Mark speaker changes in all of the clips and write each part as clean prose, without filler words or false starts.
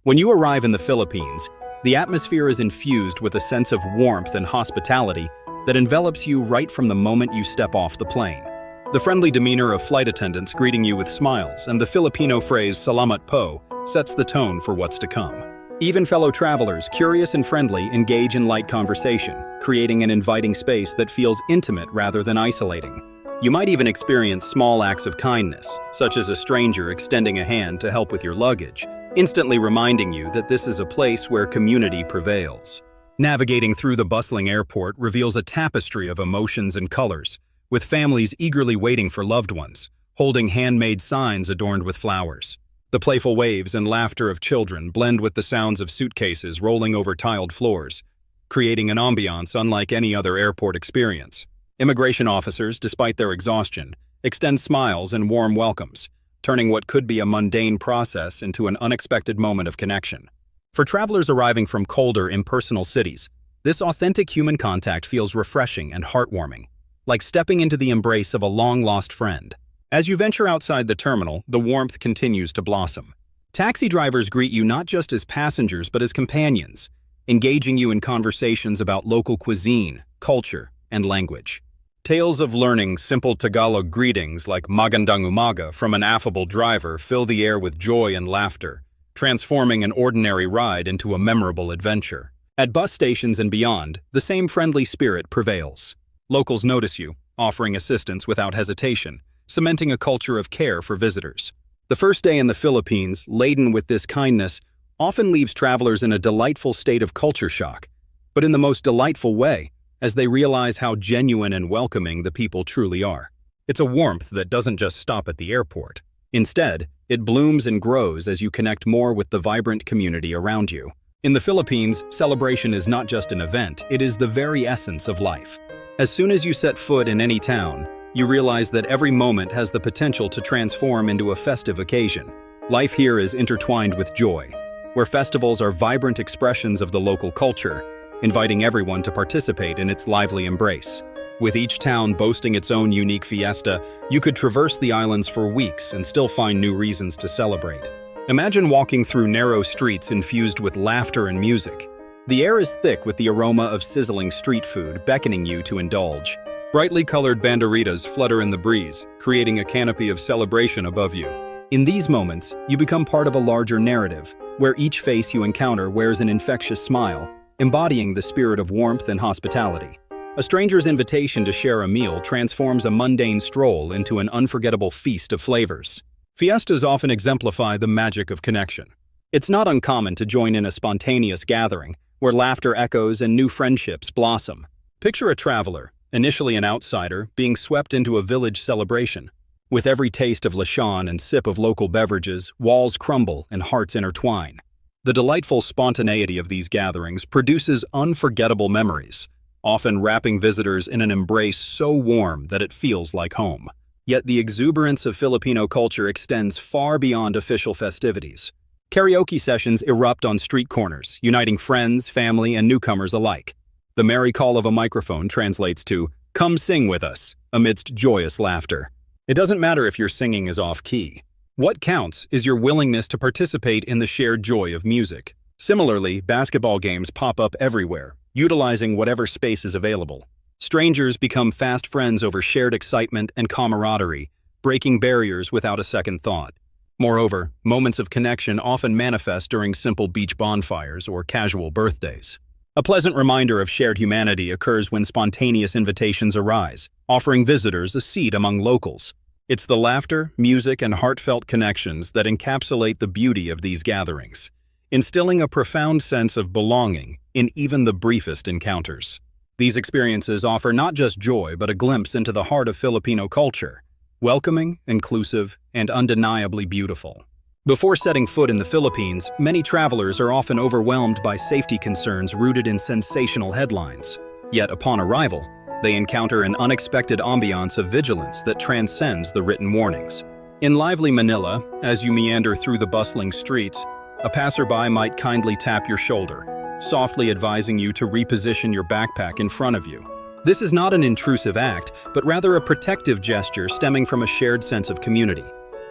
Speaker 1: When you arrive in the Philippines, the atmosphere is infused with a sense of warmth and hospitality that envelops you right from the moment you step off the plane. The friendly demeanor of flight attendants greeting you with smiles and the Filipino phrase "Salamat po" sets the tone for what's to come. Even fellow travelers, curious and friendly, engage in light conversation, creating an inviting space that feels intimate rather than isolating. You might even experience small acts of kindness, such as a stranger extending a hand to help with your luggage, instantly reminding you that this is a place where community prevails. Navigating through the bustling airport reveals a tapestry of emotions and colors, with families eagerly waiting for loved ones, holding handmade signs adorned with flowers. The playful waves and laughter of children blend with the sounds of suitcases rolling over tiled floors, creating an ambiance unlike any other airport experience. Immigration officers, despite their exhaustion, extend smiles and warm welcomes, turning what could be a mundane process into an unexpected moment of connection. For travelers arriving from colder, impersonal cities, this authentic human contact feels refreshing and heartwarming, like stepping into the embrace of a long-lost friend. As you venture outside the terminal, the warmth continues to blossom. Taxi drivers greet you not just as passengers but as companions, engaging you in conversations about local cuisine, culture, and language. Tales of learning simple Tagalog greetings like "Magandang umaga" from an affable driver fill the air with joy and laughter, transforming an ordinary ride into a memorable adventure. At bus stations and beyond, the same friendly spirit prevails. Locals notice you, offering assistance without hesitation, cementing a culture of care for visitors. The first day in the Philippines, laden with this kindness, often leaves travelers in a delightful state of culture shock, but in the most delightful way, as they realize how genuine and welcoming the people truly are. It's a warmth that doesn't just stop at the airport. Instead, it blooms and grows as you connect more with the vibrant community around you. In the Philippines, celebration is not just an event, it is the very essence of life. As soon as you set foot in any town, you realize that every moment has the potential to transform into a festive occasion. Life here is intertwined with joy, where festivals are vibrant expressions of the local culture, inviting everyone to participate in its lively embrace. With each town boasting its own unique fiesta, you could traverse the islands for weeks and still find new reasons to celebrate. Imagine walking through narrow streets infused with laughter and music. The air is thick with the aroma of sizzling street food beckoning you to indulge. Brightly colored banderitas flutter in the breeze, creating a canopy of celebration above you. In these moments, you become part of a larger narrative, where each face you encounter wears an infectious smile, embodying the spirit of warmth and hospitality. A stranger's invitation to share a meal transforms a mundane stroll into an unforgettable feast of flavors. Fiestas often exemplify the magic of connection. It's not uncommon to join in a spontaneous gathering, where laughter echoes and new friendships blossom. Picture a traveler, initially an outsider, being swept into a village celebration. With every taste of lechon and sip of local beverages, walls crumble and hearts intertwine. The delightful spontaneity of these gatherings produces unforgettable memories, often wrapping visitors in an embrace so warm that it feels like home. Yet the exuberance of Filipino culture extends far beyond official festivities. Karaoke sessions erupt on street corners, uniting friends, family, and newcomers alike. The merry call of a microphone translates to, "Come sing with us," amidst joyous laughter. It doesn't matter if your singing is off-key. What counts is your willingness to participate in the shared joy of music. Similarly, basketball games pop up everywhere, utilizing whatever space is available. Strangers become fast friends over shared excitement and camaraderie, breaking barriers without a second thought. Moreover, moments of connection often manifest during simple beach bonfires or casual birthdays. A pleasant reminder of shared humanity occurs when spontaneous invitations arise, offering visitors a seat among locals. It's the laughter, music, and heartfelt connections that encapsulate the beauty of these gatherings, instilling a profound sense of belonging in even the briefest encounters. These experiences offer not just joy but a glimpse into the heart of Filipino culture, welcoming, inclusive, and undeniably beautiful. Before setting foot in the Philippines, many travelers are often overwhelmed by safety concerns rooted in sensational headlines. Yet upon arrival, they encounter an unexpected ambiance of vigilance that transcends the written warnings. In lively Manila, as you meander through the bustling streets, a passerby might kindly tap your shoulder, softly advising you to reposition your backpack in front of you. This is not an intrusive act, but rather a protective gesture stemming from a shared sense of community.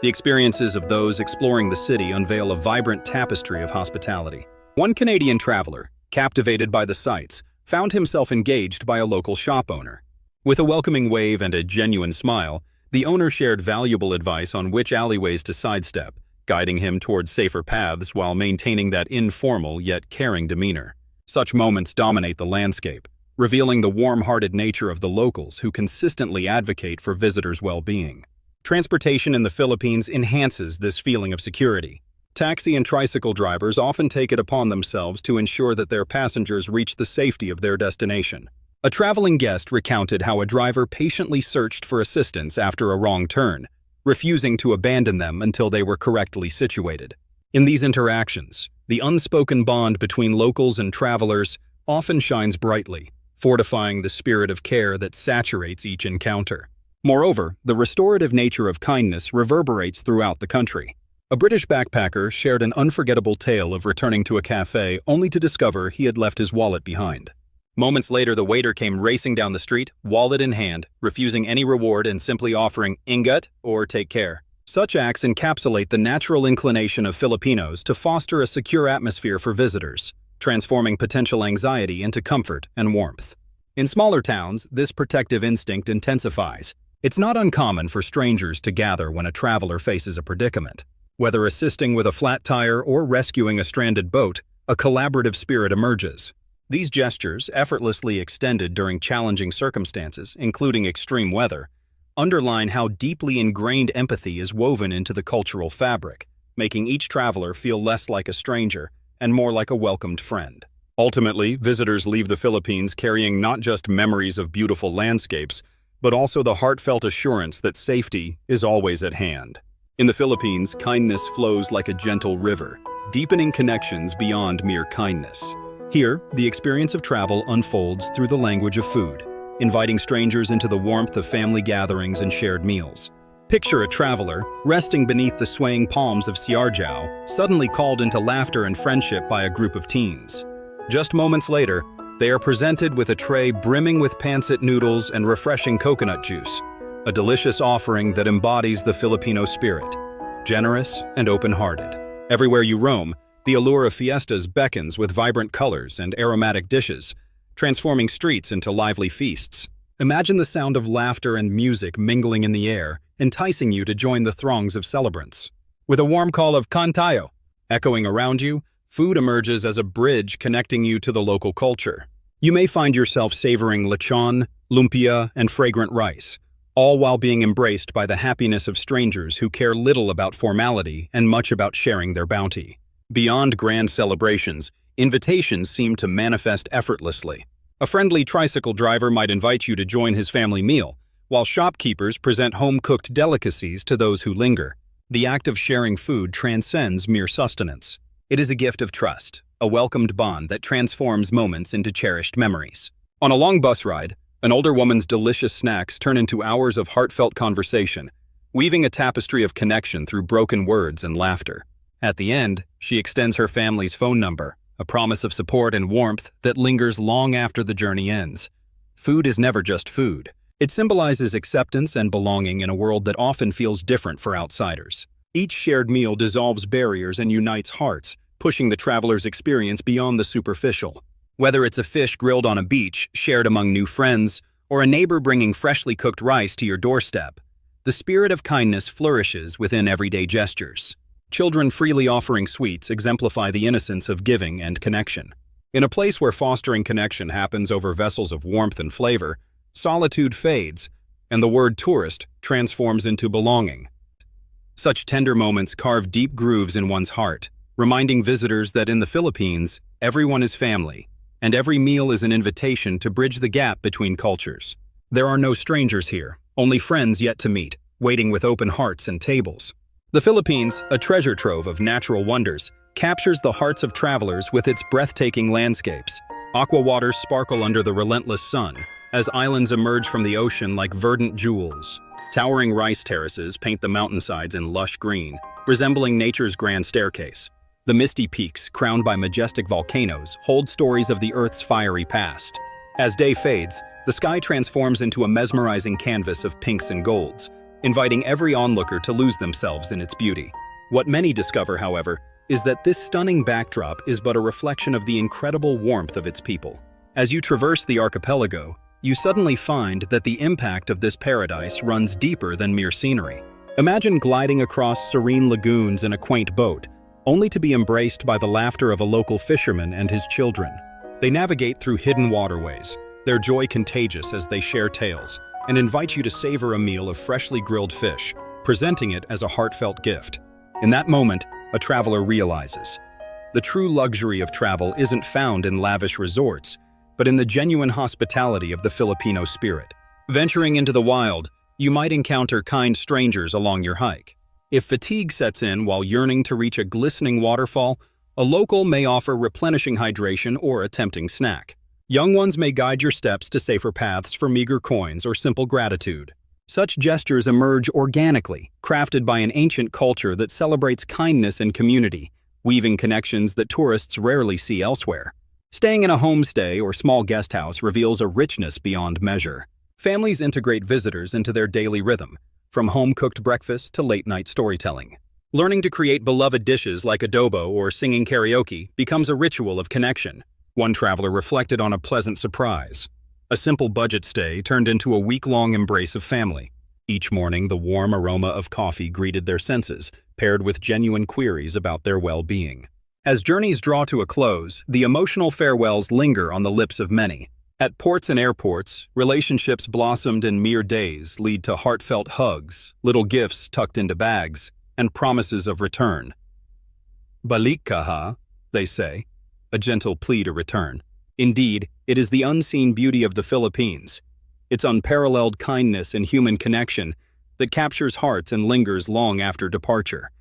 Speaker 1: The experiences of those exploring the city unveil a vibrant tapestry of hospitality. One Canadian traveler, captivated by the sights, found himself engaged by a local shop owner. With a welcoming wave and a genuine smile, the owner shared valuable advice on which alleyways to sidestep, guiding him towards safer paths while maintaining that informal yet caring demeanor. Such moments dominate the landscape, revealing the warm-hearted nature of the locals who consistently advocate for visitors' well-being. Transportation in the Philippines enhances this feeling of security. Taxi and tricycle drivers often take it upon themselves to ensure that their passengers reach the safety of their destination. A traveling guest recounted how a driver patiently searched for assistance after a wrong turn, refusing to abandon them until they were correctly situated. In these interactions, the unspoken bond between locals and travelers often shines brightly, fortifying the spirit of care that saturates each encounter. Moreover, the restorative nature of kindness reverberates throughout the country. A British backpacker shared an unforgettable tale of returning to a cafe only to discover he had left his wallet behind. Moments later, the waiter came racing down the street, wallet in hand, refusing any reward and simply offering "ingat" or "take care." Such acts encapsulate the natural inclination of Filipinos to foster a secure atmosphere for visitors, transforming potential anxiety into comfort and warmth. In smaller towns, this protective instinct intensifies. It's not uncommon for strangers to gather when a traveler faces a predicament. Whether assisting with a flat tire or rescuing a stranded boat, a collaborative spirit emerges. These gestures, effortlessly extended during challenging circumstances, including extreme weather, underline how deeply ingrained empathy is woven into the cultural fabric, making each traveler feel less like a stranger and more like a welcomed friend. Ultimately, visitors leave the Philippines carrying not just memories of beautiful landscapes, but also the heartfelt assurance that safety is always at hand. In the Philippines, kindness flows like a gentle river, deepening connections beyond mere kindness. Here, the experience of travel unfolds through the language of food, inviting strangers into the warmth of family gatherings and shared meals. Picture a traveler, resting beneath the swaying palms of Siargao, suddenly called into laughter and friendship by a group of teens. Just moments later, they are presented with a tray brimming with pancit noodles and refreshing coconut juice, a delicious offering that embodies the Filipino spirit, generous and open-hearted. Everywhere you roam, the allure of fiestas beckons with vibrant colors and aromatic dishes, transforming streets into lively feasts. Imagine the sound of laughter and music mingling in the air, enticing you to join the throngs of celebrants. With a warm call of "Kain tayo" echoing around you, food emerges as a bridge connecting you to the local culture. You may find yourself savoring lechon, lumpia, and fragrant rice, all while being embraced by the happiness of strangers who care little about formality and much about sharing their bounty. Beyond grand celebrations, invitations seem to manifest effortlessly. A friendly tricycle driver might invite you to join his family meal, while shopkeepers present home-cooked delicacies to those who linger. The act of sharing food transcends mere sustenance. It is a gift of trust, a welcomed bond that transforms moments into cherished memories. On a long bus ride, an older woman's delicious snacks turn into hours of heartfelt conversation, weaving a tapestry of connection through broken words and laughter. At the end, she extends her family's phone number, a promise of support and warmth that lingers long after the journey ends. Food is never just food. It symbolizes acceptance and belonging in a world that often feels different for outsiders. Each shared meal dissolves barriers and unites hearts, pushing the traveler's experience beyond the superficial. Whether it's a fish grilled on a beach, shared among new friends, or a neighbor bringing freshly cooked rice to your doorstep, the spirit of kindness flourishes within everyday gestures. Children freely offering sweets exemplify the innocence of giving and connection. In a place where fostering connection happens over vessels of warmth and flavor, solitude fades, and the word tourist transforms into belonging. Such tender moments carve deep grooves in one's heart, reminding visitors that in the Philippines, everyone is family, and every meal is an invitation to bridge the gap between cultures. There are no strangers here, only friends yet to meet, waiting with open hearts and tables. The Philippines, a treasure trove of natural wonders, captures the hearts of travelers with its breathtaking landscapes. Aqua waters sparkle under the relentless sun, as islands emerge from the ocean like verdant jewels. Towering rice terraces paint the mountainsides in lush green, resembling nature's grand staircase. The misty peaks, crowned by majestic volcanoes, hold stories of the Earth's fiery past. As day fades, the sky transforms into a mesmerizing canvas of pinks and golds, inviting every onlooker to lose themselves in its beauty. What many discover, however, is that this stunning backdrop is but a reflection of the incredible warmth of its people. As you traverse the archipelago, you suddenly find that the impact of this paradise runs deeper than mere scenery. Imagine gliding across serene lagoons in a quaint boat, only to be embraced by the laughter of a local fisherman and his children. They navigate through hidden waterways, their joy contagious as they share tales, and invite you to savor a meal of freshly grilled fish, presenting it as a heartfelt gift. In that moment, a traveler realizes the true luxury of travel isn't found in lavish resorts, but in the genuine hospitality of the Filipino spirit. Venturing into the wild, you might encounter kind strangers along your hike. If fatigue sets in while yearning to reach a glistening waterfall, a local may offer replenishing hydration or a tempting snack. Young ones may guide your steps to safer paths for meager coins or simple gratitude. Such gestures emerge organically, crafted by an ancient culture that celebrates kindness and community, weaving connections that tourists rarely see elsewhere. Staying in a homestay or small guest house reveals a richness beyond measure. Families integrate visitors into their daily rhythm, from home-cooked breakfast to late-night storytelling. Learning to create beloved dishes like adobo or singing karaoke becomes a ritual of connection. One traveler reflected on a pleasant surprise. A simple budget stay turned into a week-long embrace of family. Each morning, the warm aroma of coffee greeted their senses, paired with genuine queries about their well-being. As journeys draw to a close, the emotional farewells linger on the lips of many. At ports and airports, relationships blossomed in mere days lead to heartfelt hugs, little gifts tucked into bags, and promises of return. Balik ka ha, they say, a gentle plea to return. Indeed, it is the unseen beauty of the Philippines, its unparalleled kindness and human connection, that captures hearts and lingers long after departure.